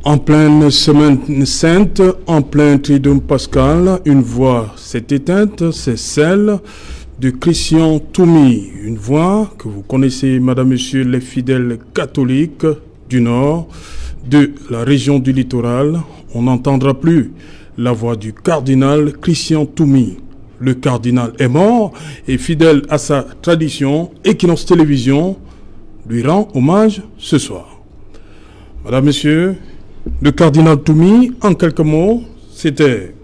En pleine semaine sainte, en plein triduum pascal, une voix s'est éteinte, c'est celle de Christian Toumi. Une voix que vous connaissez, madame, monsieur, les fidèles catholiques du Nord, de la région du littoral. On n'entendra plus la voix du cardinal Christian Toumi. Le cardinal est mort et fidèle à sa tradition, Equinox Télévision lui rend hommage ce soir. Madame, monsieur, le cardinal Toumi, en quelques mots, c'était...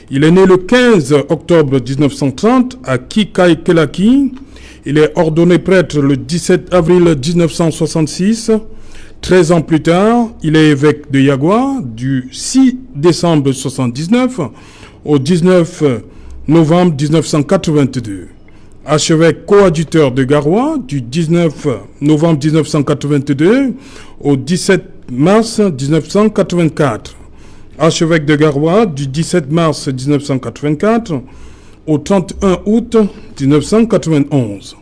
Il est né le 15 octobre 1930 à Kikaïkelaki. Il est ordonné prêtre le 17 avril 1966. 13 ans plus tard, il est évêque de Yagua du 6 décembre 1979 au 19 novembre 1982. Archevêque coadjuteur de Garoua du 19 novembre 1982 au 17 mars 1984. Archevêque de Garoua du 17 mars 1984 au 31 août 1991.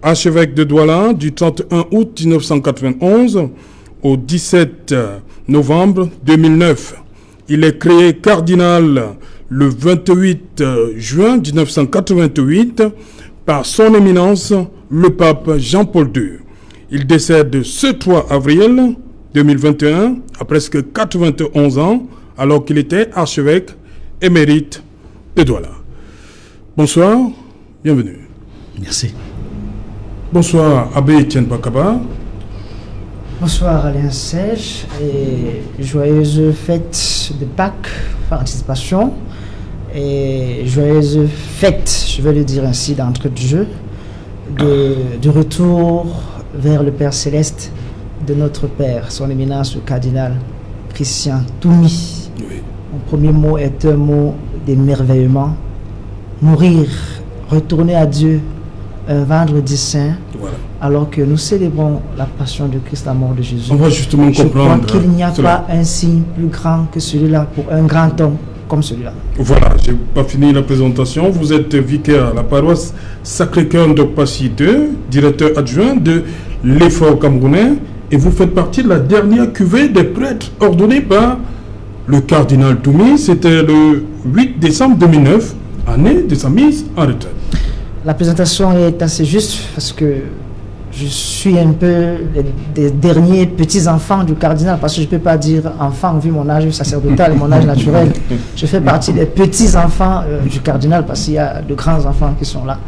Archevêque de Douala du 31 août 1991 au 17 novembre 2009. Il est créé cardinal le 28 juin 1988 par son éminence le pape Jean-Paul II. Il décède ce 3 avril 2021 à presque 91 ans alors qu'il était archevêque émérite de Douala. Bonsoir, bienvenue. Merci. Bonsoir, Abbé Etienne Bakaba. Bonsoir Alain Serge et joyeuses fêtes de Pâques par anticipation et joyeuses fêtes, je vais le dire ainsi d'entrée de jeu, de retour vers le Père Céleste de notre Père, son éminence le cardinal Christian Toumi. Oui. Mon premier mot est un mot d'émerveillement. Mourir, retourner à Dieu un vendredi saint, Voilà. alors que nous célébrons la passion de Christ, la mort de Jésus. On va justement Je comprendre crois qu'il n'y a cela. pas un signe plus grand que celui-là pour un grand homme comme celui-là. Voilà, je n'ai pas fini la présentation. Vous êtes vicaire à la paroisse Sacré-Cœur de Passy 2, directeur adjoint de l'effort camerounais, et vous faites partie de la dernière cuvée des prêtres ordonnés par le cardinal Toumi. C'était le 8 décembre 2009, année de sa mise en retraite. La présentation est assez juste parce que je suis un peu des derniers petits-enfants du cardinal, parce que je ne peux pas dire enfant vu mon âge sacerdotal et mon âge naturel. Je fais partie des petits-enfants du cardinal parce qu'il y a de grands enfants qui sont là.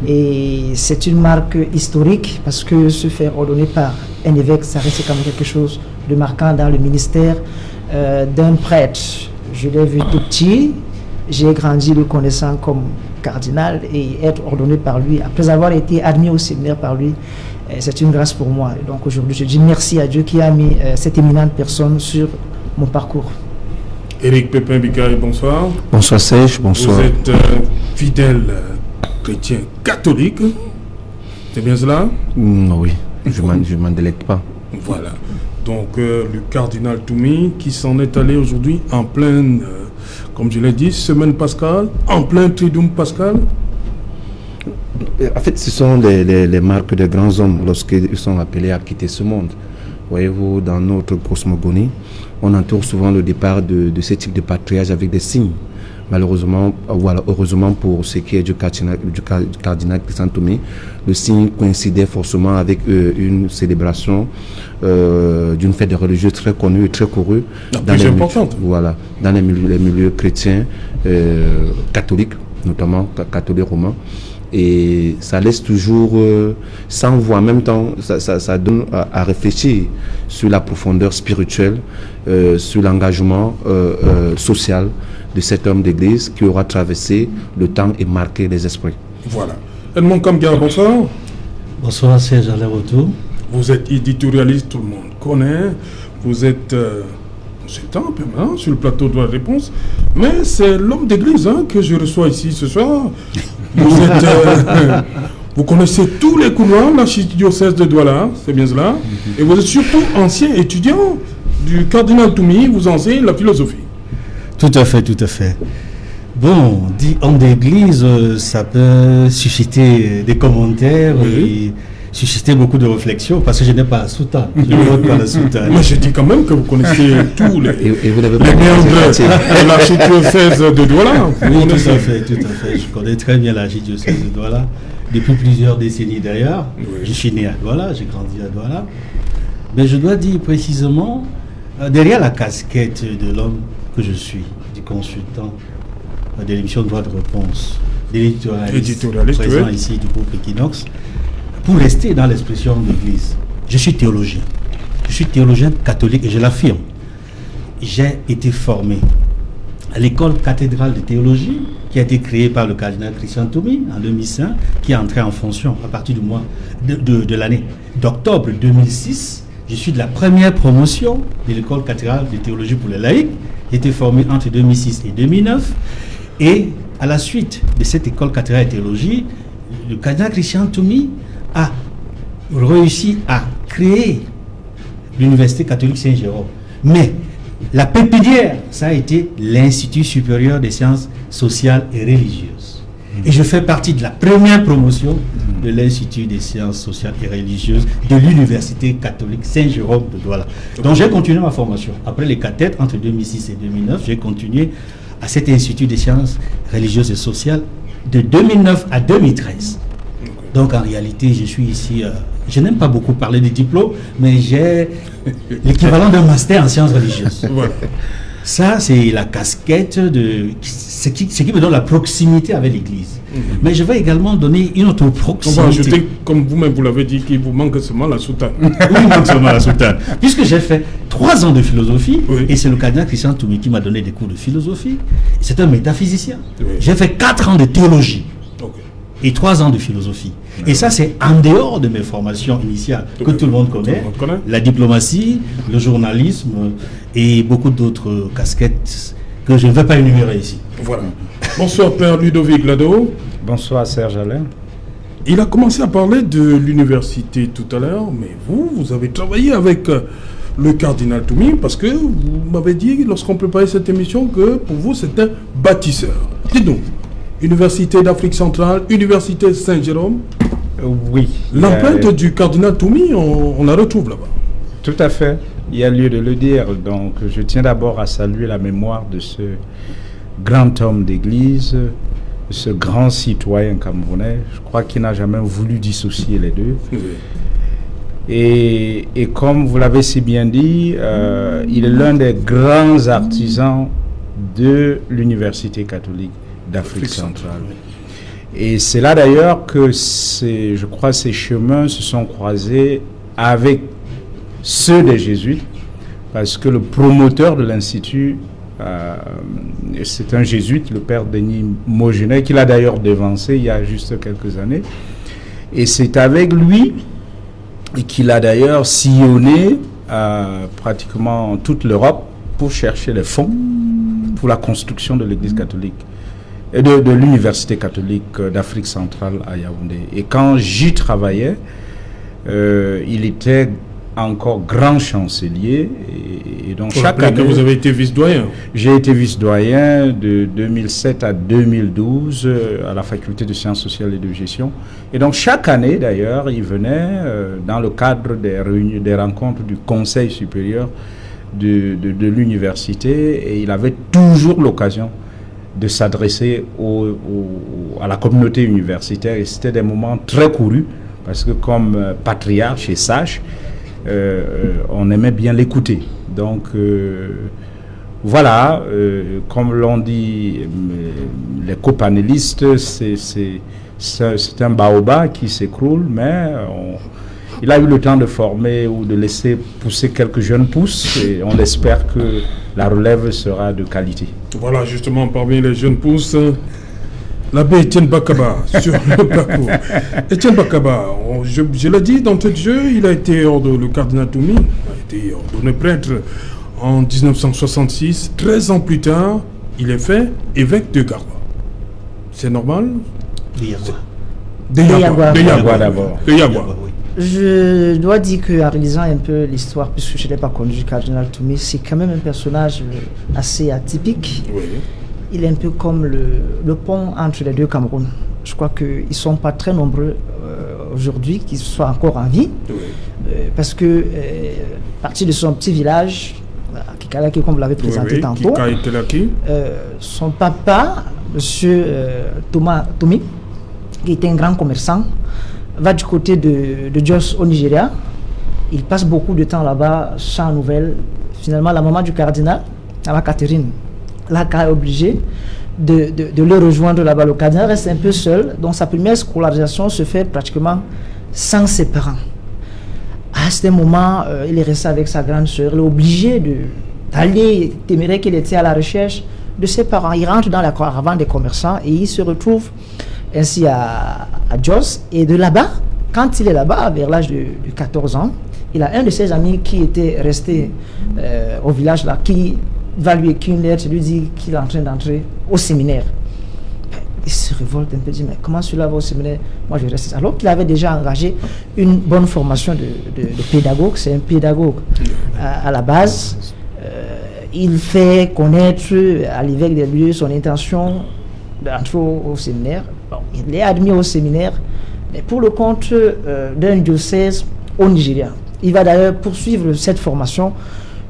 Et c'est une marque historique parce que se faire ordonner par un évêque, ça reste quand même quelque chose de marquant dans le ministère d'un prêtre. Je l'ai vu tout petit, j'ai grandi le connaissant comme cardinal et être ordonné par lui, après avoir été admis au séminaire par lui, c'est une grâce pour moi. Et donc aujourd'hui, je dis merci à Dieu qui a mis cette éminente personne sur mon parcours. Éric Pépin Bikaï, bonsoir. Bonsoir Serge, bonsoir. Vous êtes fidèle chrétien catholique, c'est bien cela? Oui, je m'en délecte pas. Voilà. Donc le cardinal Toumi qui s'en est allé aujourd'hui en pleine, comme je l'ai dit, semaine pascale, en plein triduum pascal. En fait, ce sont les marques de grands hommes lorsqu'ils sont appelés à quitter ce monde. Voyez-vous, dans notre cosmogonie, on entoure souvent le départ de ce type de patriarche avec des signes. Malheureusement, voilà, heureusement pour ce qui est du cardinal Christian Toumi, le signe coïncidait forcément avec une célébration d'une fête de religieux très connue et très courue dans les milieux chrétiens catholiques, notamment catholiques romains. Et ça laisse toujours sans voix. En même temps, ça donne à réfléchir sur la profondeur spirituelle, sur l'engagement social de cet homme d'église qui aura traversé le temps et marqué les esprits. Voilà. Edmond Kamgar, bonsoir. Bonsoir Serge, à retour. Vous êtes éditorialiste, tout le monde connaît. Vous êtes consultant permanent sur le plateau de la réponse. Mais c'est l'homme d'église que je reçois ici ce soir. Vous êtes, vous connaissez tous les couloirs de l'archidiocèse de Douala, c'est bien cela. Et vous êtes surtout ancien étudiant du cardinal Toumi, vous enseignez la philosophie. Tout à fait, tout à fait. Bon, dit homme d'église, ça peut susciter des commentaires. Oui. Et suscité beaucoup de réflexions parce que je n'ai pas la soutane. Je ne vois pas la soutane. Mais je dis quand même que vous connaissez tous les Et vous n'avez pas méandres de l'archidiocèse de Douala. Oui, tout à fait. Je connais très bien l'archidiocèse de Douala. Depuis plusieurs décennies d'ailleurs. Oui. Je suis né à Douala, j'ai grandi à Douala. Mais je dois dire précisément, derrière la casquette de l'homme que je suis, du consultant de l'émission Droit de réponse, d'éditorialiste présent ici du groupe Equinox, pour rester dans l'expression de l'Église, je suis théologien. Je suis théologien catholique et je l'affirme. J'ai été formé à l'école cathédrale de théologie qui a été créée par le cardinal Christian Toumi en 2005, qui est entré en fonction à partir du mois de l'année d'octobre 2006. Je suis de la première promotion de l'école cathédrale de théologie pour les laïcs. J'ai été formé entre 2006 et 2009. Et à la suite de cette école cathédrale de théologie, le cardinal Christian Toumi a réussi à créer l'Université catholique Saint-Jérôme. Mais la pépinière, ça a été l'Institut supérieur des sciences sociales et religieuses. Et je fais partie de la première promotion de l'Institut des sciences sociales et religieuses de l'Université catholique Saint-Jérôme de Douala. Donc j'ai continué ma formation. Après les cathèdres, entre 2006 et 2009, j'ai continué à cet Institut des sciences religieuses et sociales de 2009 à 2013. Donc en réalité, je suis ici, je n'aime pas beaucoup parler des diplômes, mais j'ai l'équivalent d'un master en sciences religieuses. Voilà. Ça, c'est la casquette de ce qui me donne la proximité avec l'Église. Mais je vais également donner une autre proximité. On va ajouter, comme vous-même vous l'avez dit, qu'il vous manque seulement la soutane. Oui, il manque seulement la soutane. Puisque j'ai fait 3 ans de philosophie, oui. Et c'est le cardinal Christian Toumi qui m'a donné des cours de philosophie. C'est un métaphysicien. Oui. J'ai fait 4 ans de théologie. Ok. Et 3 ans de philosophie. Et ça, c'est en dehors de mes formations initiales que tout le monde connaît. La diplomatie, le journalisme et beaucoup d'autres casquettes que je ne vais pas énumérer ici. Voilà. Bonsoir Père Ludovic Lado. Bonsoir Serge Alain. Il a commencé à parler de l'université tout à l'heure, mais vous avez travaillé avec le cardinal Toumi parce que vous m'avez dit, lorsqu'on préparait cette émission, que pour vous, c'est un bâtisseur. Dites-nous. Université d'Afrique centrale, Université Saint-Jérôme. Oui. L'empreinte du cardinal Toumi, on la retrouve là-bas. Tout à fait. Il y a lieu de le dire. Donc, je tiens d'abord à saluer la mémoire de ce grand homme d'église, ce grand citoyen camerounais. Je crois qu'il n'a jamais voulu dissocier les deux. Oui. Et comme vous l'avez si bien dit, il est l'un des grands artisans de l'Université catholique d'Afrique centrale. Et c'est là d'ailleurs que je crois ces chemins se sont croisés avec ceux des jésuites, parce que le promoteur de l'institut, c'est un jésuite, le père Denis Mogenet, qu'il a d'ailleurs devancé il y a juste quelques années. Et c'est avec lui qu'il a d'ailleurs sillonné pratiquement toute l'Europe pour chercher les fonds pour la construction de l'église catholique et de l'université catholique d'Afrique centrale à Yaoundé. Et quand j'y travaillais, il était encore grand chancelier. Et donc chaque année, que vous avez été vice-doyen. J'ai été vice-doyen de 2007 à 2012 à la faculté de sciences sociales et de gestion. Et donc chaque année d'ailleurs, il venait dans le cadre des réunions, des rencontres du Conseil supérieur de l'université, et il avait toujours l'occasion de s'adresser à la communauté universitaire, et c'était des moments très courus parce que comme patriarche et sage, on aimait bien l'écouter. Donc voilà, comme l'ont dit les copanélistes, c'est un baobab qui s'écroule, mais il a eu le temps de former ou de laisser pousser quelques jeunes pousses, et on espère que la relève sera de qualité. Voilà, justement, parmi les jeunes pousses, l'abbé Etienne Bakaba, sur le parcours. Etienne Bakaba, je l'ai dit d'entrée de jeu, il a été le cardinal Toumi a été ordonné prêtre en 1966. 13 ans plus tard, il est fait évêque de Garoua. C'est normal? De Yagua d'abord. De Yagua. Je dois dire qu'en réalisant un peu l'histoire, puisque je n'ai pas connu le cardinal Toumi, c'est quand même un personnage assez atypique. Oui. Il est un peu comme le pont entre les deux Cameroun. Je crois qu'ils ne sont pas très nombreux aujourd'hui qu'il soit encore en vie, parce que à partir de son petit village, Kikalaki, comme vous l'avez présenté tantôt, son papa, monsieur Thomas Tomi, qui était un grand commerçant, va du côté de Jos au Nigeria. Il passe beaucoup de temps là-bas sans nouvelles. Finalement, la maman du cardinal, Maman Catherine, est obligée de le rejoindre là-bas. Le cardinal reste un peu seul, donc sa première scolarisation se fait pratiquement sans ses parents. À ce moment, il est resté avec sa grande sœur. Il est obligé d'aller, téméraire qu'il était à la recherche de ses parents. Il rentre dans la caravane des commerçants et il se retrouve ainsi à Jos. Et de là-bas, quand il est là-bas, vers l'âge de 14 ans, il a un de ses amis qui était resté au village là, qui va lui écrire une lettre, lui dit qu'il est en train d'entrer au séminaire. Il se révolte un peu, dit, mais comment celui-là va au séminaire? Moi, je reste. Alors qu'il avait déjà engagé une bonne formation de pédagogue, c'est un pédagogue à la base. Il fait connaître à l'évêque des lieux son intention d'entrer au séminaire. Bon, il est admis au séminaire, mais pour le compte d'un diocèse au Nigeria. Il va d'ailleurs poursuivre cette formation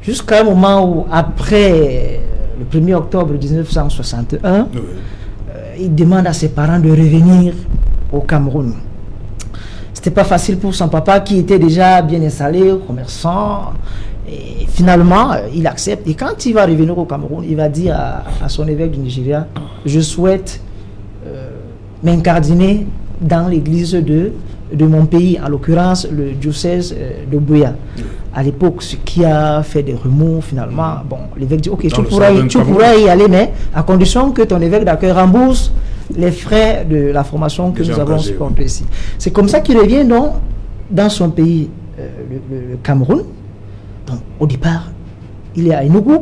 jusqu'à un moment où, après le 1er octobre 1961, il demande à ses parents de revenir au Cameroun. C'était pas facile pour son papa qui était déjà bien installé, commerçant. Et finalement, il accepte. Et quand il va revenir au Cameroun, il va dire à son évêque du Nigeria, je souhaite m'incardiner dans l'église de mon pays, en l'occurrence le diocèse de Buea. À l'époque, ce qui a fait des remous, finalement, bon, l'évêque dit, ok, tu pourras y aller, mais à condition que ton évêque d'accueil rembourse les frais de la formation que nous avons supportée ici. C'est comme ça qu'il revient donc dans son pays, le Cameroun. Donc, au départ, il est à Enugu,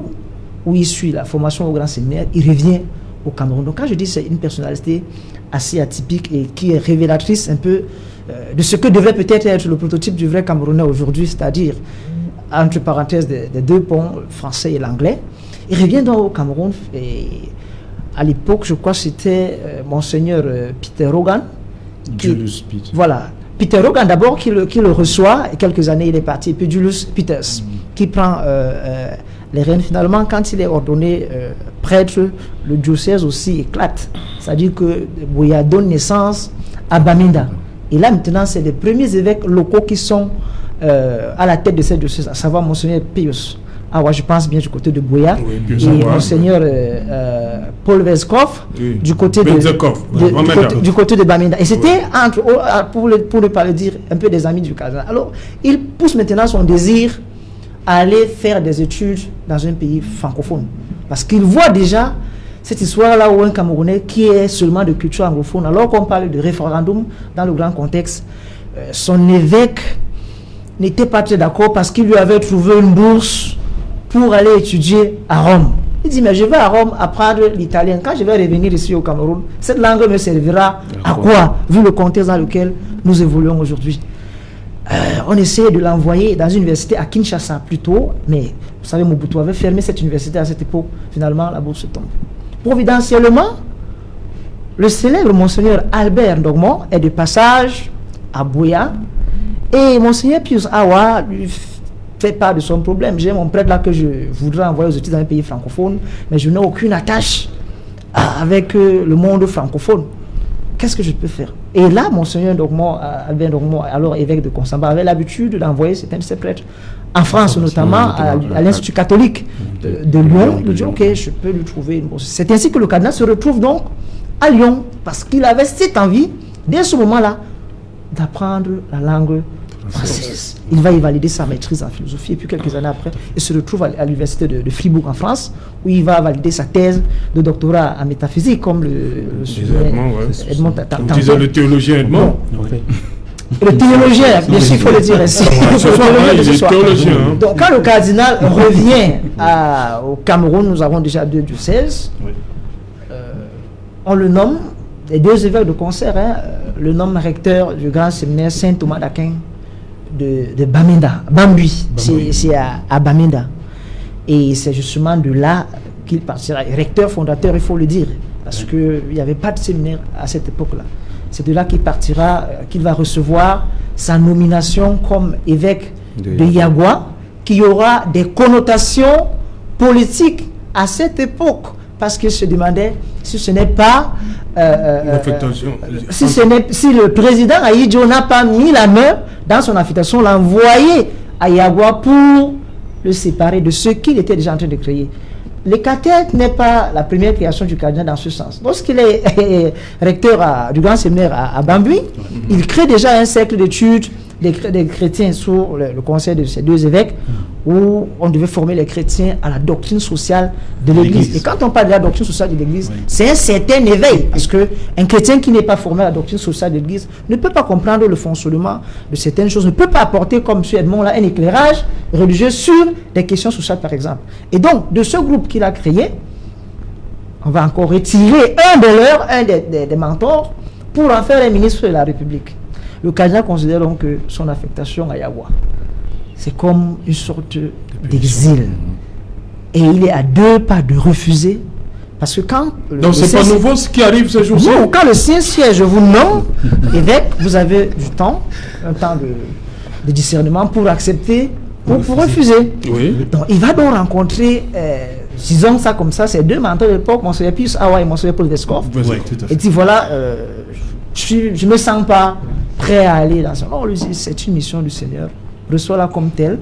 où il suit la formation au grand séminaire, il revient au Cameroun. Donc, quand je dis c'est une personnalité assez atypique et qui est révélatrice un peu de ce que devrait peut-être être le prototype du vrai Camerounais aujourd'hui, c'est-à-dire, entre parenthèses, des deux ponts, le français et l'anglais. Il revient donc au Cameroun et à l'époque, je crois que c'était Monseigneur Peter Hogan. Voilà. Peter Hogan d'abord qui le reçoit, et quelques années il est parti, et puis Julius Peters qui prend les rênes. Finalement, quand il est ordonné prêtre, le diocèse aussi éclate. C'est-à-dire que Buea donne naissance à Bamenda. Et là maintenant, c'est les premiers évêques locaux qui sont à la tête de cette diocèse, à savoir Monseigneur Pius. Ah ouais, je pense bien du côté de Buea, et Monseigneur Paul Vezkov du côté du côté de Bamenda. Et c'était pour ne pas le dire, un peu des amis du cardinal. Alors, il pousse maintenant son désir à aller faire des études dans un pays francophone. Parce qu'il voit déjà cette histoire-là où un Camerounais qui est seulement de culture anglophone, alors qu'on parle de référendum dans le grand contexte, son évêque n'était pas très d'accord parce qu'il lui avait trouvé une bourse pour aller étudier à Rome. Il dit, mais je vais à Rome apprendre l'italien. Quand je vais revenir ici au Cameroun, cette langue me servira à quoi, vu le contexte dans lequel nous évoluons aujourd'hui? On essayait de l'envoyer dans une université à Kinshasa plus tôt, mais vous savez, Mobutu avait fermé cette université à cette époque. Finalement, la bourse tombe. Providentiellement, le célèbre Monseigneur Albert Ndogmo est de passage à Buea, et Monseigneur Pius Awa lui fait part de son problème. J'ai mon prêtre là que je voudrais envoyer aux études dans un pays francophone, mais je n'ai aucune attache avec le monde francophone. Qu'est-ce que je peux faire? Et là, Monseigneur Ndogmo, Albert Ndogmo, alors évêque de Konsamba, avait l'habitude d'envoyer certains de ses prêtres en France, notamment à l'Institut catholique de Lyon. Il dit, ok, je peux lui trouver une bourse. C'est ainsi que le cardinal se retrouve donc à Lyon, parce qu'il avait cette envie, dès ce moment-là, d'apprendre la langue française. Il va y valider sa maîtrise en philosophie, et puis quelques années après, il se retrouve à l'université de Fribourg en France, où il va valider sa thèse de doctorat en métaphysique, comme le Edmond Comme disait le théologien Edmond. Le théologien, bien sûr, il faut le dire ainsi. Donc, quand le cardinal revient au Cameroun, nous avons déjà 2 diocèses. On le nomme, les 2 évêques de concert, le nomme recteur du grand séminaire Saint Thomas d'Aquin de Bamenda, Bambui, c'est à Bamenda. Et c'est justement de là qu'il partira. Recteur fondateur, il faut le dire, parce qu'il n'y avait pas de séminaire à cette époque-là. c'est de là qu'il partira, qu'il va recevoir sa nomination comme évêque de Yagua, qui aura des connotations politiques à cette époque, parce qu'il se demandait si ce n'est pas si le président Ahidjo n'a pas mis la main dans son affectation, l'envoyer à Yagua pour le séparer de ce qu'il était déjà en train de créer. Le cathète n'est pas la première création du cardinal dans ce sens. Lorsqu'il est recteur du grand séminaire à Bambui, il crée déjà un cercle d'études des chrétiens sous le conseil de ces deux évêques, où on devait former les chrétiens à la doctrine sociale de l'Église. Et quand on parle de la doctrine sociale de l'Église, c'est un certain éveil, parce qu'un chrétien qui n'est pas formé à la doctrine sociale de l'Église ne peut pas comprendre le fonctionnement de certaines choses, ne peut pas apporter, comme M. Edmond, là, un éclairage religieux sur des questions sociales, par exemple. Et donc, de ce groupe qu'il a créé, on va encore retirer un des mentors pour en faire un ministre de la République. Le cardinal considère donc que son affectation à Yagua, c'est comme une sorte d'exil. Et il est à 2 pas de refuser. Parce que quand... Donc c'est pas nouveau ce qui arrive ce jour-ci? Non, quand le Saint-Siège vous nomme évêque, vous avez du temps, un temps de discernement pour accepter ou pour refuser. Oui. Donc il va donc rencontrer, disons ça comme ça, ces 2 mentors de l'époque, Monseigneur Pius Awa et Monseigneur Paul Vescoff. Oui, tout à fait. Et dit voilà, je ne me sens pas prêt à aller dans ça. Non, on lui dit, c'est une mission du Seigneur. Reçois-la comme telle.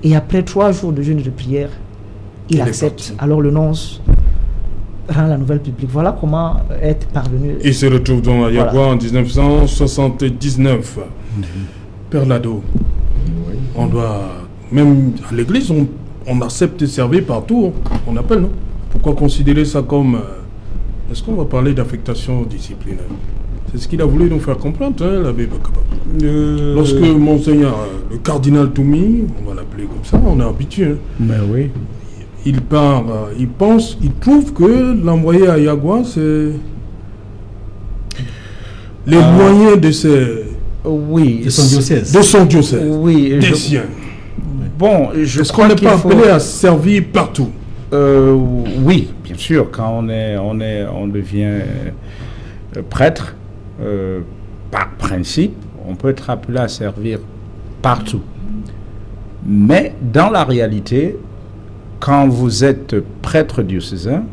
Et après 3 jours de jeûne et de prière, il accepte. Alors le nonce rend la nouvelle publique. Voilà comment être parvenu. Il se retrouve donc à Yagua en 1979. Père Lado, on doit, même à l'église, on accepte de servir partout. On appelle, non? Pourquoi considérer ça comme... Est-ce qu'on va parler d'affectation disciplinaire? C'est ce qu'il a voulu nous faire comprendre, hein, l'abbé Bakaba. Lorsque Monseigneur, le cardinal Toumi, on va l'appeler comme ça, on est habitué. Hein. Mais oui. Il part, il pense, il trouve que l'envoyer à Yagua, c'est les moyens de ses... Oui. De son diocèse. De son diocèse. Oui. Des siens. Bon, je Est-ce qu'on n'est pas appelé à servir partout? Oui, bien sûr. Quand on devient prêtre, par principe, on peut être appelé à servir partout. Mais dans la réalité, quand vous êtes prêtre diocésain,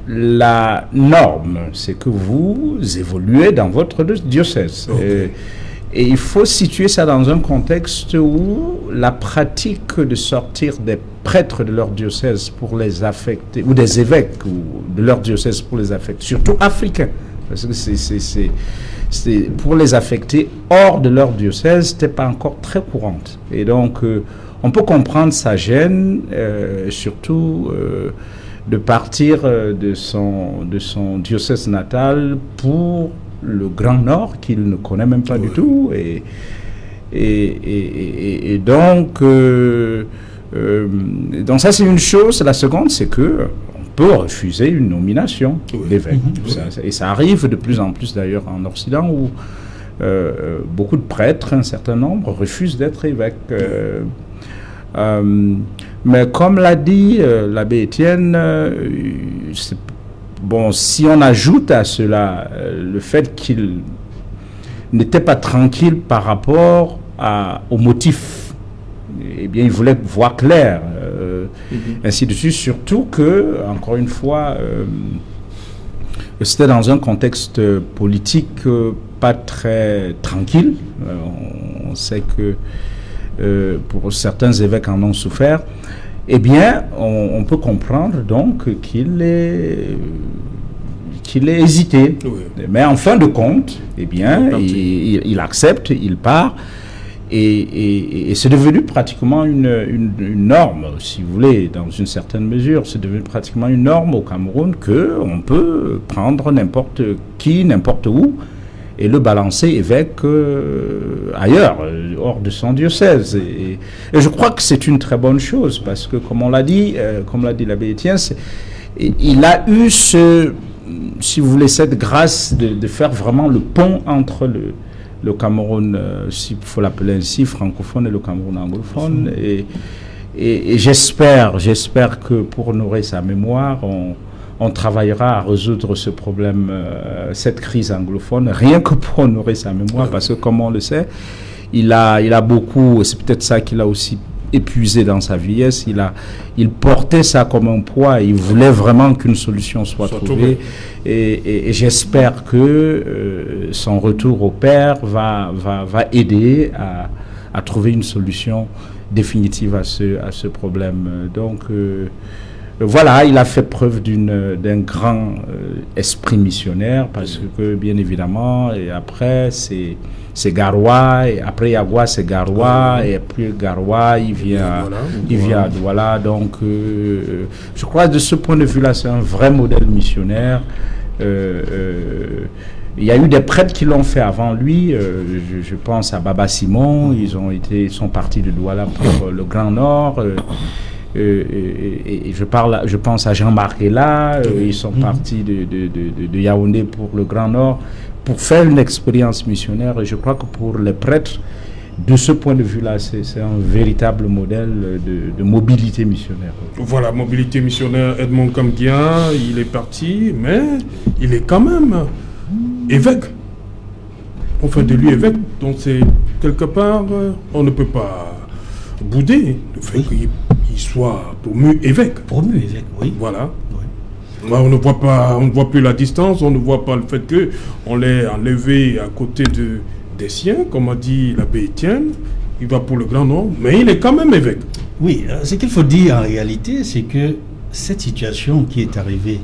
la norme, c'est que vous évoluez dans votre diocèse. Okay. Et il faut situer ça dans un contexte où la pratique de sortir des prêtres de leur diocèse pour les affecter, ou des évêques de leur diocèse pour les affecter, surtout africains, parce que c'est pour les affecter hors de leur diocèse, c'était pas encore très courante. Et donc, on peut comprendre sa gêne, surtout de partir de son diocèse natal pour le Grand Nord qu'il ne connaît même pas du tout. Et donc, donc ça c'est une chose. La seconde, c'est que on peut refuser une nomination d'évêque. Et ça arrive de plus en plus d'ailleurs en Occident où beaucoup de prêtres, un certain nombre, refusent d'être évêques. Mais comme l'a dit l'abbé Étienne, bon, si on ajoute à cela le fait qu'il n'était pas tranquille par rapport au motif, eh bien, il voulait voir clair, ainsi de suite, surtout que, encore une fois, c'était dans un contexte politique pas très tranquille. On sait que pour certains évêques en ont souffert. Eh bien, on peut comprendre donc qu'il ait hésité. Oui. Mais en fin de compte, eh bien, il accepte, il part. Et c'est devenu pratiquement une norme, si vous voulez, dans une certaine mesure. C'est devenu pratiquement une norme au Cameroun qu'on peut prendre n'importe qui, n'importe où, et le balancer évêque ailleurs, hors de son diocèse. Et je crois que c'est une très bonne chose, parce que, comme on l'a dit, comme l'a dit l'abbé Étienne, il a eu si vous voulez, cette grâce de faire vraiment le pont entre le Cameroun, s'il faut l'appeler ainsi, francophone, et le Cameroun anglophone. Et j'espère que pour honorer sa mémoire, on travaillera à résoudre ce problème, cette crise anglophone, rien que pour honorer sa mémoire, parce que comme on le sait, il a beaucoup, c'est peut-être ça qu'il a aussi épuisé dans sa vieillesse, il portait ça comme un poids, il voulait vraiment qu'une solution soit trouvée, et j'espère que son retour au père va aider à trouver une solution définitive à ce problème. Donc voilà, il a fait preuve d'un grand esprit missionnaire, parce que bien évidemment, et après c'est Garoua, et après Yagua c'est Garoua, et puis Garoua il vient à Douala. Donc je crois de ce point de vue là, c'est un vrai modèle missionnaire. Il y a eu des prêtres qui l'ont fait avant lui. Je pense à Baba Simon. Ils sont partis de Douala pour le Grand Nord. Et je pense à Jean-Marc Ella. Ils sont partis de Yaoundé pour le Grand Nord pour faire une expérience missionnaire. Et je crois que pour les prêtres, de ce point de vue-là, c'est un véritable modèle de mobilité missionnaire. Voilà, mobilité missionnaire. Edmond Kamdia, il est parti, mais il est quand même évêque. On fait de lui évêque, donc c'est quelque part, on ne peut pas bouder le fait qu'il soit promu évêque. Promu évêque, oui. Voilà. Oui. On ne voit plus la distance, on ne voit pas le fait qu'on l'ait enlevé à côté des siens, comme a dit l'abbé Étienne. Il va pour le Grand Nord, mais il est quand même évêque. Oui, ce qu'il faut dire en réalité, c'est que cette situation qui est arrivée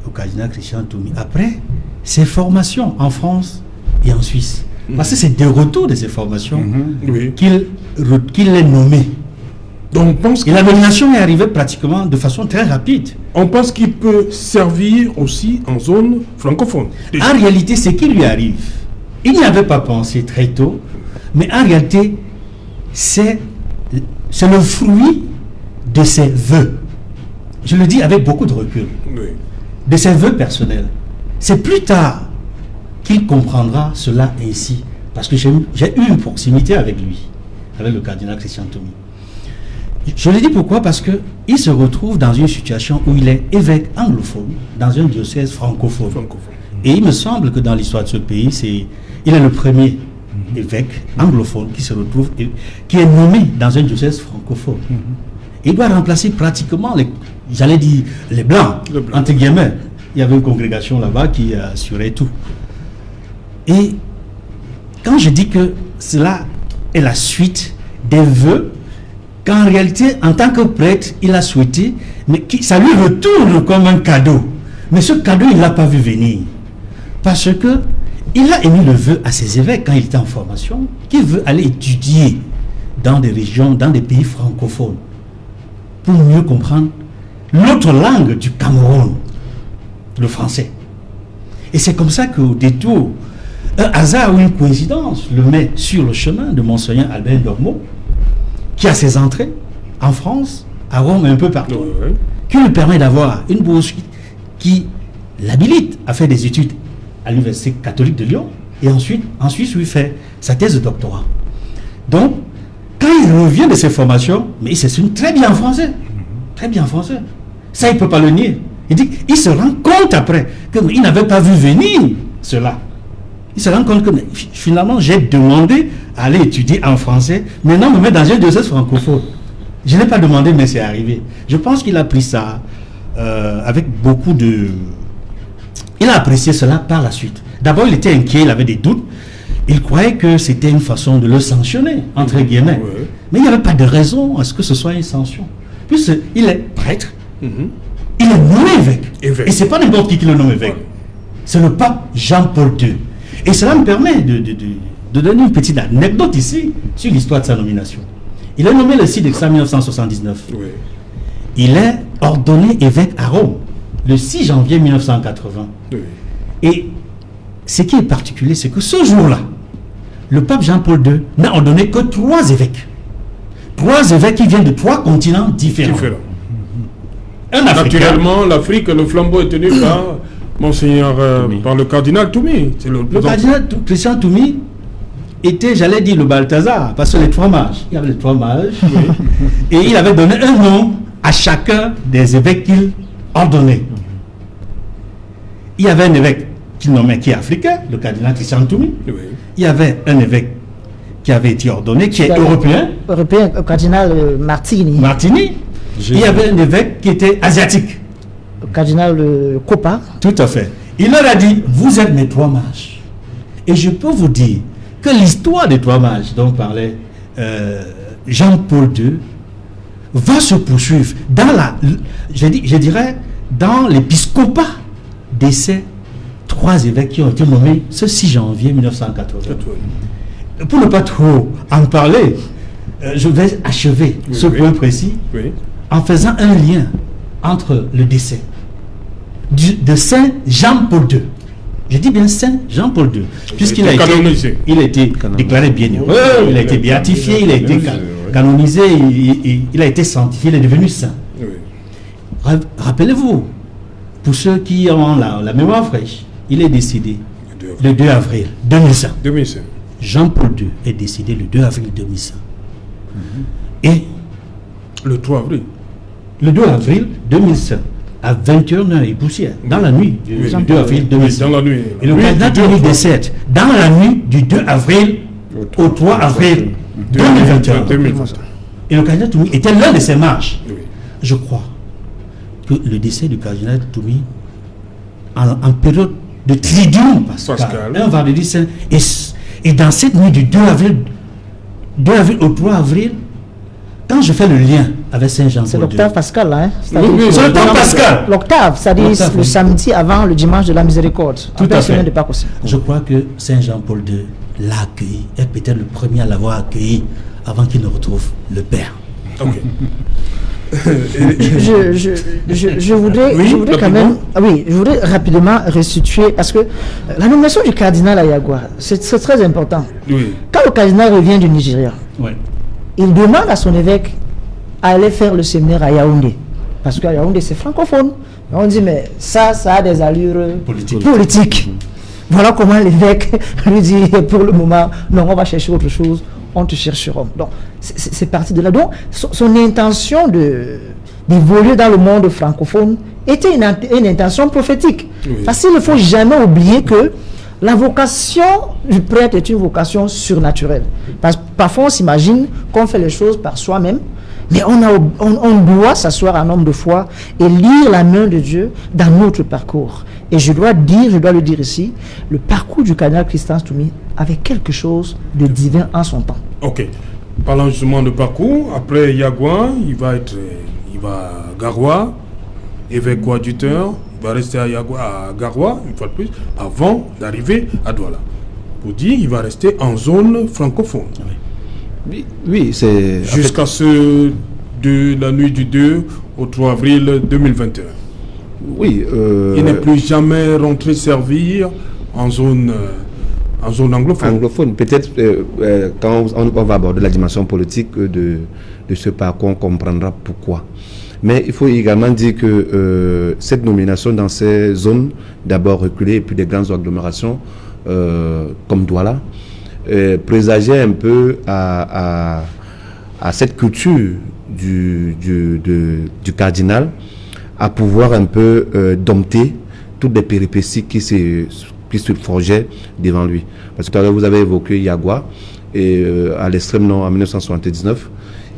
au cardinal Christian Toumi, après ses formations en France et en Suisse, parce que c'est de retour de ces formations qu'il est nommé. Donc, on pense et la nomination est arrivée pratiquement de façon très rapide. On pense qu'il peut servir aussi en zone francophone. Déjà. En réalité, ce qui lui arrive, il n'y avait pas pensé très tôt, mais en réalité, c'est le fruit de ses vœux. Je le dis avec beaucoup de recul. Oui. De ses vœux personnels. C'est plus tard qu'il comprendra cela ainsi. Parce que j'ai eu une proximité avec lui, avec le cardinal Christian Toumi. Je le dis pourquoi? Parce qu'il se retrouve dans une situation où il est évêque anglophone dans un diocèse francophone. Et il me semble que dans l'histoire de ce pays, il est le premier évêque anglophone qui se retrouve, qui est nommé dans un diocèse francophone. Il doit remplacer pratiquement les blancs, entre guillemets. Il y avait une congrégation là-bas qui assurait tout. Et quand je dis que cela est la suite des vœux qu'en réalité, en tant que prêtre, il a souhaité, mais ça lui retourne comme un cadeau. Mais ce cadeau, il ne l'a pas vu venir. Parce que il a émis le vœu à ses évêques quand il était en formation, qu'il veut aller étudier dans des régions, dans des pays francophones, pour mieux comprendre l'autre langue du Cameroun, le français. Et c'est comme ça qu'au détour, un hasard ou une coïncidence le met sur le chemin de Monseigneur Albert Dormeau, qui a ses entrées en France, à Rome et un peu partout, qui lui permet d'avoir une bourse qui l'habilite à faire des études à l'Université catholique de Lyon, et ensuite, en Suisse, où il fait sa thèse de doctorat. Donc, quand il revient de ses formations, mais il s'exprime très bien en français. Très bien en français. Ça, il ne peut pas le nier. Il dit, il se rend compte après qu'il n'avait pas vu venir cela. Il se rend compte que finalement, j'ai demandé à aller étudier en français, maintenant me mettre dans un diocèse francophone. Je n'ai pas demandé, mais c'est arrivé. Je pense qu'il a pris ça avec beaucoup de... Il a apprécié cela par la suite. D'abord, il était inquiet, il avait des doutes. Il croyait que c'était une façon de le sanctionner, entre guillemets. Mais il n'y avait pas de raison à ce que ce soit une sanction. Puisqu'il est prêtre, il est nommé évêque. Et ce n'est pas n'importe qui le nomme évêque. C'est le pape Jean-Paul II. Et cela me permet de donner une petite anecdote ici sur l'histoire de sa nomination. Il est nommé le 6 décembre 1979. Il est ordonné évêque à Rome le 6 janvier 1980. Et ce qui est particulier, c'est que ce jour-là, le pape Jean-Paul II n'a ordonné que 3 évêques. 3 évêques qui viennent de 3 continents différents. Naturellement, l'Afrique, le flambeau est tenu par Monseigneur, par le cardinal Toumi. Le cardinal Christian Toumi était, j'allais dire, le Balthazar, parce que les 3 mages, il y avait les 3 mages, et il avait donné un nom à chacun des évêques qu'il ordonnait. il y avait un évêque qui nommait, qui est africain, le cardinal Christian Toumi. Oui. Il y avait un évêque qui avait été ordonné, qui est européen, Européen, cardinal Martini. Martini. Il y avait un évêque qui était asiatique. Cardinal Copa. Tout à fait. Il leur a dit, vous êtes mes 3 mages. Et je peux vous dire que l'histoire des 3 mages dont parlait Jean-Paul II va se poursuivre dans je dirais, dans l'épiscopat de ces 3 évêques qui ont été nommés ce 6 janvier 1980. Pour ne pas trop en parler, je vais achever ce point précis en faisant un lien entre le décès de Saint Jean-Paul II. Je dis bien Saint Jean-Paul II, puisqu'il a été déclaré bienheureux, il a été béatifié, il a été canonisé, il a été sanctifié, il est devenu saint. Rappelez-vous, pour ceux qui ont la mémoire fraîche, il est décédé le 2 avril 2005. Jean-Paul II est décédé le 2 avril 2005. Et le 3 avril. Le 2 avril 2005, à 21h et poussière, dans la nuit du 2 avril 2005. Dans la nuit. Et le cardinal Toumi décède dans la nuit du 2 avril au 3 avril 2021. Et le cardinal Toumi était l'un de ses marches. Je crois que le décès du cardinal Toumi, en période de triduum pascal, un vendredi saint, et dans cette nuit du 2 avril au 3 avril, quand je fais le lien avec Saint-Jean-Paul II... C'est l'octave pascal, hein? C'est l'octave pascal. L'octave, c'est-à-dire le samedi avant le dimanche de la miséricorde. Tout à fait. De Pâques aussi. Je crois que Saint-Jean-Paul II l'a accueilli, est peut-être le premier à l'avoir accueilli avant qu'il ne retrouve le Père. Ok. je voudrais quand même, je voudrais rapidement restituer, parce que la nomination du cardinal Ayagwa, c'est très important. Quand le cardinal revient du Nigeria, il demande à son évêque à aller faire le séminaire à Yaoundé, parce qu'à Yaoundé c'est francophone. Et on dit mais ça a des allures politiques. Voilà comment l'évêque lui dit pour le moment, non, on va chercher autre chose, on te cherchera. Donc c'est parti de là. Donc son intention d'évoluer dans le monde francophone était une intention prophétique. Parce qu'il ne faut jamais oublier que la vocation du prêtre est une vocation surnaturelle. Parce que parfois on s'imagine qu'on fait les choses par soi-même, mais on doit s'asseoir en homme de foi et lire la main de Dieu dans notre parcours. Et je dois le dire ici, le parcours du cardinal Christian Toumi avait quelque chose de divin en son temps. Ok. Parlant justement de parcours, après Yagwa, il va à Garoua, évêque coadjuteur, il va rester à Garoua, une fois de plus, avant d'arriver à Douala. Pour dire, il va rester en zone francophone. Oui, c'est... Jusqu'à de la nuit du 2 au 3 avril 2021. Oui. Il n'est plus jamais rentré servir en zone anglophone. Anglophone. Peut-être quand on va aborder la dimension politique de ce parcours, on comprendra pourquoi. Mais il faut également dire que cette nomination dans ces zones, d'abord reculées et puis des grandes agglomérations comme Douala, présageait un peu à cette culture du cardinal à pouvoir un peu dompter toutes les péripéties qui se forgeaient devant lui. Parce que tout à l'heure, vous avez évoqué Yagwa, et à l'extrême nord, en 1979,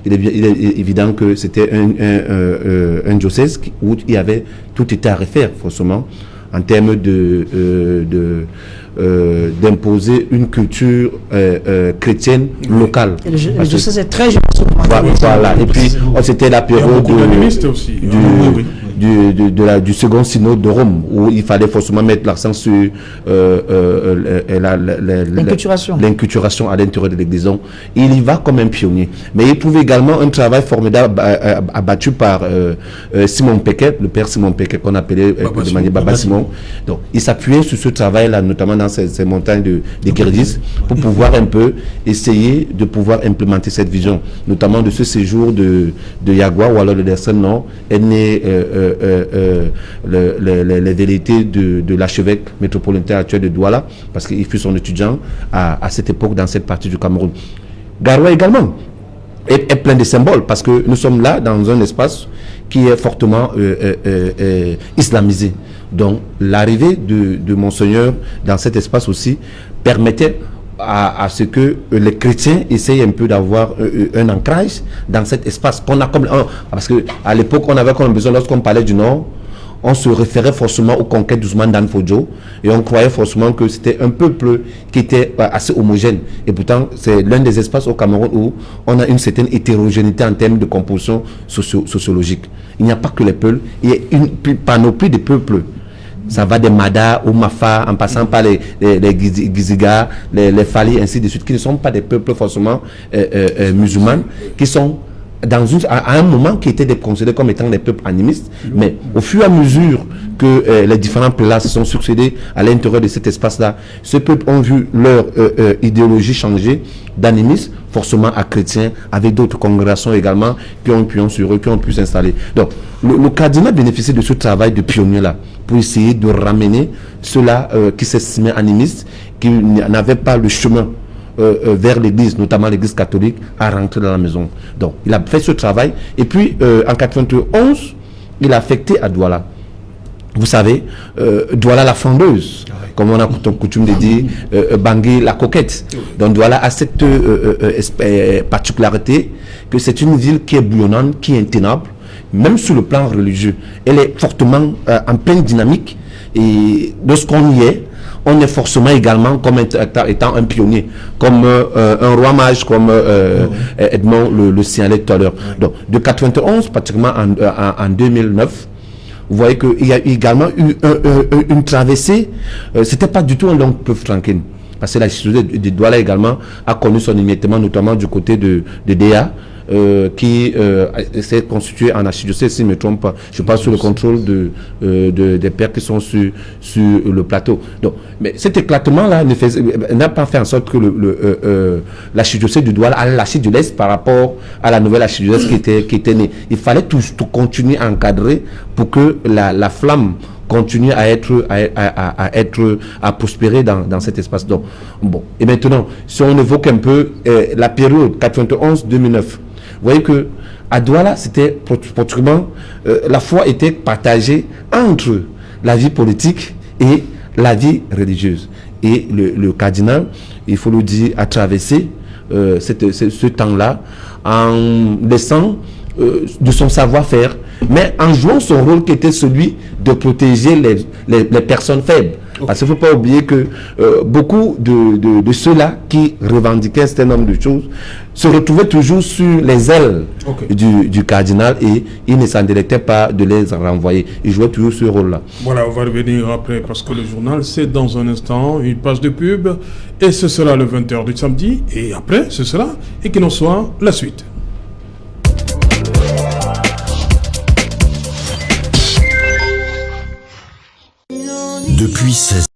il est évident que c'était un diocèse où il y avait tout était à refaire, forcément, en termes d'imposer une culture chrétienne locale. Et le diocèse est très jeune. Voilà. Et puis, c'était la période du second synode de Rome, où il fallait forcément mettre l'accent sur l'inculturation à l'intérieur de l'Église. Il y va comme un pionnier. Mais il trouve également un travail formidable abattu par Simon Péquet, le père Simon Péquet, qu'on appelait de manière Baba Simon. Donc, il s'appuyait sur ce travail-là, notamment dans ces montagnes de Kirghis, pour pouvoir un peu essayer de pouvoir implémenter cette vision, notamment de ce séjour de Yagwa, ou alors de l'extrême nord, est né les vérités de l'archevêque métropolitain actuel de Douala, parce qu'il fut son étudiant à cette époque dans cette partie du Cameroun. Garoua également est plein de symboles, parce que nous sommes là dans un espace qui est fortement islamisé. Donc l'arrivée de Monseigneur dans cet espace aussi permettait à ce que les chrétiens essayent un peu d'avoir un ancrage dans cet espace qu'on a parce que à l'époque on avait comme besoin, lorsqu'on parlait du Nord, on se référait forcément aux conquêtes d'Ousmane Dan Fodio et on croyait forcément que c'était un peuple qui était assez homogène. Et pourtant, c'est l'un des espaces au Cameroun où on a une certaine hétérogénéité en termes de composition sociologique. Il n'y a pas que les peuples, il y a une panoplie de peuples. Ça va des Mada au Mafa, en passant par les Giziga, les Fali, ainsi de suite, qui ne sont pas des peuples forcément musulmans, qui sont à un moment qui étaient considérés comme étant des peuples animistes, mais au fur et à mesure que les différents plats se sont succédés à l'intérieur de cet espace-là, ces peuples ont vu leur idéologie changer d'animisme forcément à chrétien, avec d'autres congrégations également qui ont pu s'installer. Donc, le cardinal bénéficie de ce travail de pionnier-là pour essayer de ramener ceux-là qui s'estimaient animistes, qui n'avaient pas le chemin vers l'église, notamment l'église catholique, à rentrer dans la maison. Donc, il a fait ce travail. Et puis, en 91, il a affecté à Douala. Vous savez, Douala la frondeuse, comme on a coutume de dire, Bangui la coquette. Donc, Douala a cette particularité que c'est une ville qui est bouillonnante, qui est intenable, même sur le plan religieux. Elle est fortement en pleine dynamique. Et lorsqu'on y est, on est forcément également comme étant un pionnier, comme un roi mage, comme Edmond le signalait tout à l'heure. Donc, de 91, pratiquement en 2009, vous voyez qu'il y a également eu une traversée. C'était pas du tout un long fleuve tranquille. Parce que la société de Douala également a connu son émiettement, notamment du côté de Déa, qui s'est constitué en archidiocèse, si je ne me trompe pas. Je parle sous le contrôle des pères qui sont sur le plateau. Donc, mais cet éclatement-là n'a pas fait en sorte que l'archidiocèse du Douala allait lâcher de l'Est par rapport à la nouvelle archidiocèse qui était née. Il fallait tout continuer à encadrer pour que la flamme continue à prospérer dans cet espace. Donc, bon. Et maintenant, si on évoque un peu la période 91-2009, vous voyez que à Douala, c'était pratiquement la foi était partagée entre la vie politique et la vie religieuse. Et le cardinal, il faut le dire, a traversé ce temps-là en laissant de son savoir-faire, mais en jouant son rôle qui était celui de protéger les personnes faibles. Parce qu'il ne faut pas oublier que beaucoup de ceux-là qui revendiquaient un certain nombre de choses se retrouvaient toujours sur les ailes du cardinal et il ne s'en délectait pas de les renvoyer. Il jouait toujours ce rôle-là. Voilà, on va revenir après parce que le journal, c'est dans un instant une page de pub et ce sera le 20h du samedi et après, ce sera et qu'il en soit la suite. Depuis 16